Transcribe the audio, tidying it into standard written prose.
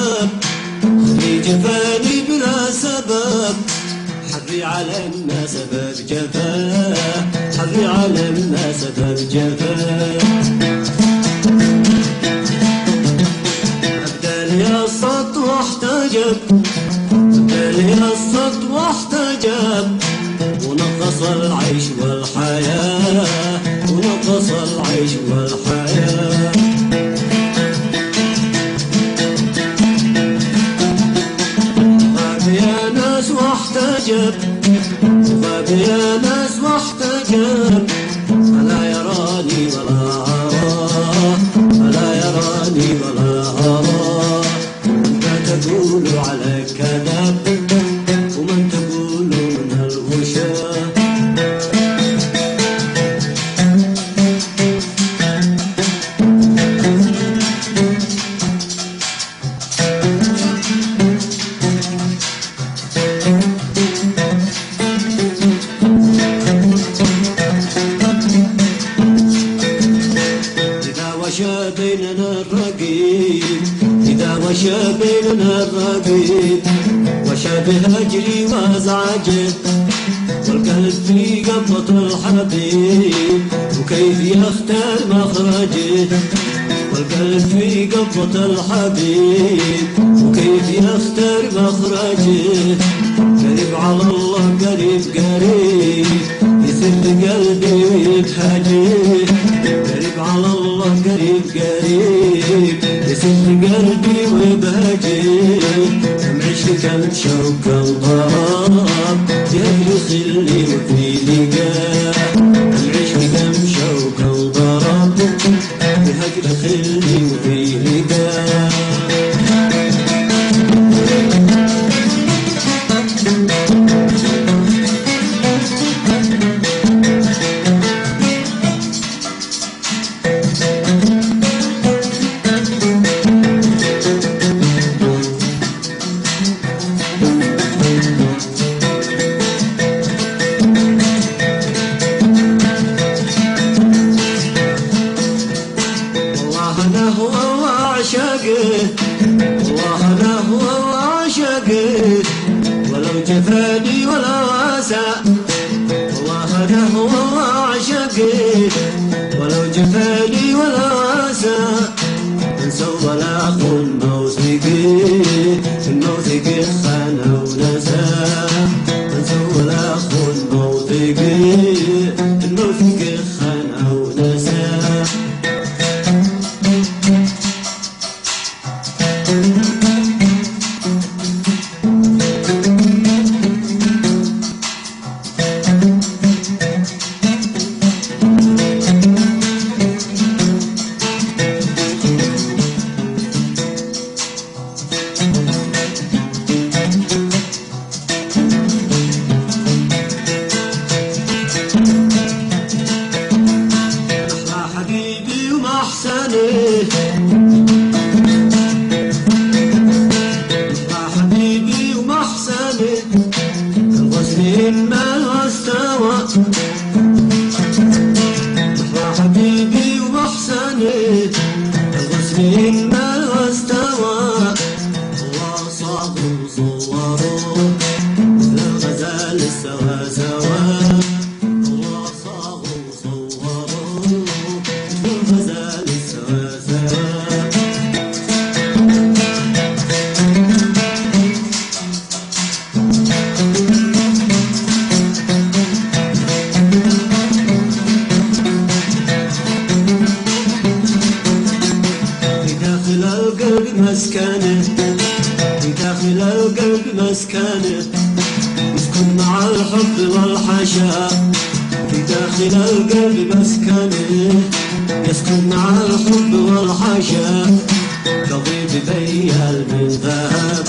عذاب، خلي جفاني بلا سبب، حري على الناس سبب جفاه، حري على الناس سبب جفاه. أبدال يا الصد واحتجب، أبدال يا الصد واحتجب، ونقص العيش والحياة، ونقص العيش والحياة. غاب يا ناس واحتجب، غاب يا ناس واحتجب، فلا يراني ولا أراه، فلا يراني ولا أراه. من تقول على كذب، ومن تقول من الوشاه. وشى بيننا الرقيب، إذا وشى بيننا الرقيب، وشى بهجري وازعجه، والقلب في قبضة الحبيب، وكيف يختار مخرجه، والقلب في قبضة الحبيب، وكيف يختار مخرجه. قريب على الله قريب قريب، يسد قلبي ويبهجه، قريب على الله قريب قريب، يسد قلبي ويبهجه. معيش كم شوق الضراب، يهلي خلي وفي لقاه، معيش كم شوق الضراب، يهلي خلي وفي لقاه. والله أنا هو وعشقه، ولو جفاني ولا واسع. والله أنا هو وعشقه، ولو جفاني ولا واسع. انسى ولا أخون موثقي، الموثق خان ونسى. انسى ولا أخون موثقي، الموثق خان ونسى. حبيبي ومحسنه، حبيبي ومحسنه، الغصن ما استوى. حبيبي ومحسنه، الغصن ما استوى. الله صابر وصوره، مثل الغزال سوا سوا. الله صابر وصوره، الغزال سوا سوا. في داخل القلب مسكنه، في داخل القلب مسكنه، يسكن مع الحب والحشا. في داخل القلب مسكنه، يسكن مع الحب والحشا. قضيب بيال من ذهب،